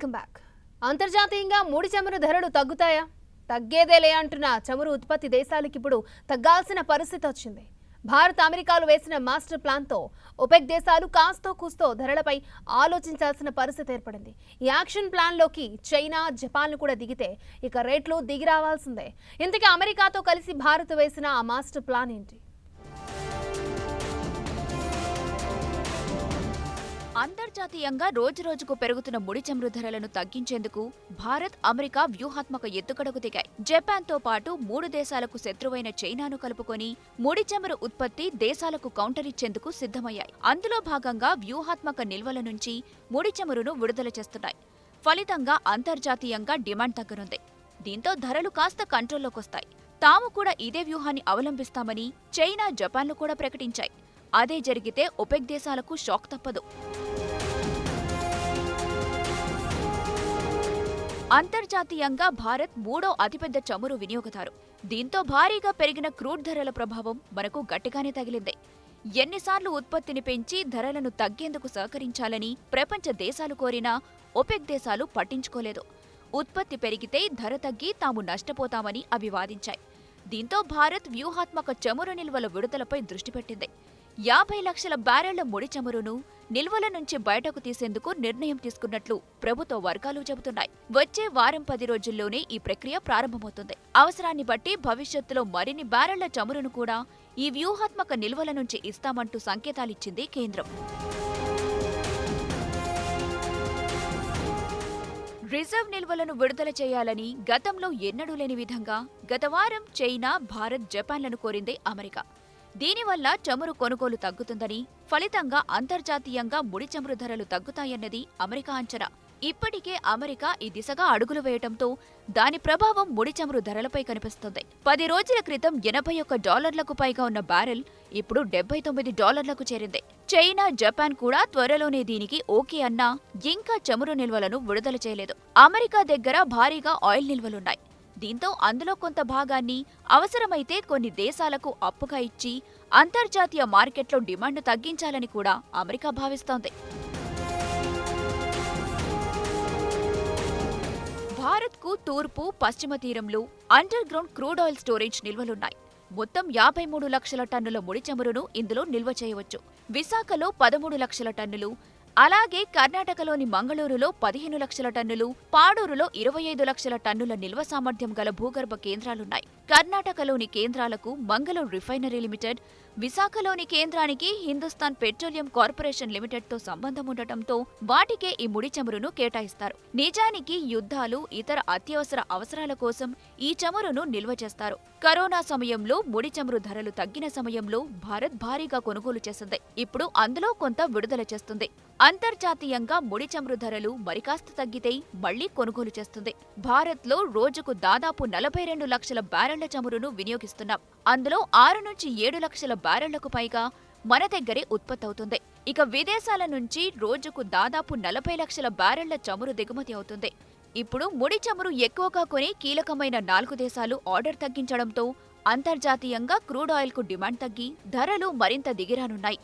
Welcome back. అంతర్జాతీయంగా ముడి చమురు ధరలు తగ్గుతాయా? తగ్గేదేలే అంటున్న చమురు ఉత్పత్తి దేశాలకు ఇప్పుడు తగ్గాల్సిన పరిస్థితి వచ్చింది. భారత్ అమెరికాలు వేసిన మాస్టర్ ప్లాన్తో ఒపెక్ దేశాలు కాస్తో కూస్తో ధరలపై ఆలోచించాల్సిన పరిస్థితి ఏర్పడింది. ఈ యాక్షన్ ప్లాన్లోకి చైనా, జపాన్లు కూడా దిగితే ఇక రేట్లు దిగి రావాల్సిందే. ఇంతకీ అమెరికాతో కలిసి భారత్ వేసిన ఆ మాస్టర్ ప్లాన్ ఏంటి? అంతర్జాతీయంగా రోజురోజుకు పెరుగుతున్న ముడి చమురు ధరలను తగ్గించేందుకు భారత్, అమెరికా వ్యూహాత్మక ఎత్తుగడకు దిగాయి. జపాన్తో పాటు 3 దేశాలకు శత్రువైన చైనాను కలుపుకొని ముడి చమురు ఉత్పత్తి దేశాలకు కౌంటర్ ఇచ్చేందుకు సిద్ధమయ్యాయి. అందులో భాగంగా వ్యూహాత్మక నిల్వల నుంచి ముడి చమురును విడుదల చేస్తున్నాయి. ఫలితంగా అంతర్జాతీయంగా డిమాండ్ తగ్గనుంది. దీంతో ధరలు కాస్త కంట్రోల్లోకొస్తాయి. తాము కూడా ఇదే వ్యూహాన్ని అవలంబిస్తామని చైనా, జపాన్లు కూడా ప్రకటించాయి. అదే జరిగితే ఒపెక్ దేశాలకు షాక్ తప్పదు. అంతర్జాతీయంగా భారత్ 3వ అతిపెద్ద చమురు వినియోగదారు. దీంతో భారీగా పెరిగిన క్రూడ్ ధరల ప్రభావం మనకు గట్టిగానే తగిలింది. ఎన్నిసార్లు ఉత్పత్తిని పెంచి ధరలను తగ్గేందుకు సహకరించాలని ప్రపంచ దేశాలు కోరినా ఒపెక్ దేశాలు పట్టించుకోలేదు. ఉత్పత్తి పెరిగితే ధర తగ్గి తాము నష్టపోతామని అవి వాదించాయి. దీంతో భారత్ వ్యూహాత్మక చమురు నిల్వల విడుదలపై దృష్టి పెట్టింది. 50 లక్షల బ్యారెళ్ల ముడి చమురును నిల్వల నుంచి బయటకు తీసేందుకు నిర్ణయం తీసుకున్నట్లు ప్రభుత్వ వర్గాలు చెబుతున్నాయి. వచ్చే వారం 10 రోజుల్లోనే ఈ ప్రక్రియ ప్రారంభమవుతుంది. అవసరాన్ని బట్టి భవిష్యత్తులో మరిన్ని బ్యారెళ్ల చమురును కూడా ఈ వ్యూహాత్మక నిల్వల నుంచి ఇస్తామంటూ సంకేతాలిచ్చింది కేంద్రం. రిజర్వ్ నిల్వలను విడుదల చేయాలని గతంలో ఎన్నడూ లేని విధంగా గత వారం చైనా, భారత్, జపాన్లను కోరింది అమెరికా. దీనివల్ల చమురు కొనుగోలు తగ్గుతుందని, ఫలితంగా అంతర్జాతీయంగా ముడి చమురు ధరలు తగ్గుతాయన్నది అమెరికా అంచనా. ఇప్పటికే అమెరికా ఈ దిశగా అడుగులు వేయటంతో దాని ప్రభావం ముడి చమురు ధరలపై కనిపిస్తుంది. 10 రోజుల క్రితం $81 పైగా ఉన్న బ్యారెల్ ఇప్పుడు $79 చేరింది. చైనా, జపాన్ కూడా త్వరలోనే దీనికి ఓకే అన్నా ఇంకా చమురు నిల్వలను విడుదల చేయలేదు. అమెరికా దగ్గర భారీగా ఆయిల్ నిల్వలున్నాయి. దీంతో అందులో కొంత భాగాన్ని అవసరమైతే కొన్ని దేశాలకు అప్పుగా ఇచ్చి అంతర్జాతీయ మార్కెట్లో డిమాండ్ తగ్గించాలని కూడా అమెరికా భావిస్తోంది. భారత్కు తూర్పు, పశ్చిమ తీరంలో underground crude oil storage నిల్వలున్నాయి. మొత్తం 53 లక్షల టన్నుల ముడి చమురును ఇందులో నిల్వ చేయవచ్చు. విశాఖలో 13 లక్షల టన్నులు, అలాగే కర్ణాటకలోని మంగళూరులో 15 లక్షల టన్నులు, పాడూరులో 25 లక్షల టన్నుల నిల్వ సామర్థ్యం గల భూగర్భ కేంద్రాలున్నాయి. కర్ణాటకలోని కేంద్రాలకు మంగళూరు రిఫైనరీ లిమిటెడ్, విశాఖలోని కేంద్రానికి హిందుస్థాన్ పెట్రోలియం కార్పొరేషన్ లిమిటెడ్తో సంబంధం ఉండటంతో వాటికే ఈ ముడి చమురును కేటాయిస్తారు. నిజానికి యుద్ధాలు, ఇతర అత్యవసర అవసరాల కోసం ఈ చమురును నిల్వ చేస్తారు. కరోనా సమయంలో ముడి చమురు ధరలు తగ్గిన సమయంలో భారత్ భారీగా కొనుగోలు చేసింది. ఇప్పుడు అందులో కొంత విడుదల చేస్తుంది. అంతర్జాతీయంగా ముడి చమురు ధరలు మరికాస్త తగ్గితే మళ్లీ కొనుగోలు చేస్తుంది. భారత్లో రోజుకు దాదాపు 42 లక్షల బ్యారెళ్ల చమురును వినియోగిస్తున్నాం. అందులో 6 నుంచి 7 లక్షల బ్యారెళ్లకు పైగా మన దగ్గరే ఉత్పత్తి అవుతుంది. ఇక విదేశాల నుంచి రోజుకు దాదాపు 40 లక్షల బ్యారెళ్ల చమురు దిగుమతి అవుతుంది. ఇప్పుడు ముడి చమురు ఎక్కువగా కొని కీలకమైన 4 దేశాలు ఆర్డర్ తగ్గించడంతో అంతర్జాతీయంగా క్రూడ్ ఆయిల్కు డిమాండ్ తగ్గి ధరలు మరింత దిగిరానున్నాయి.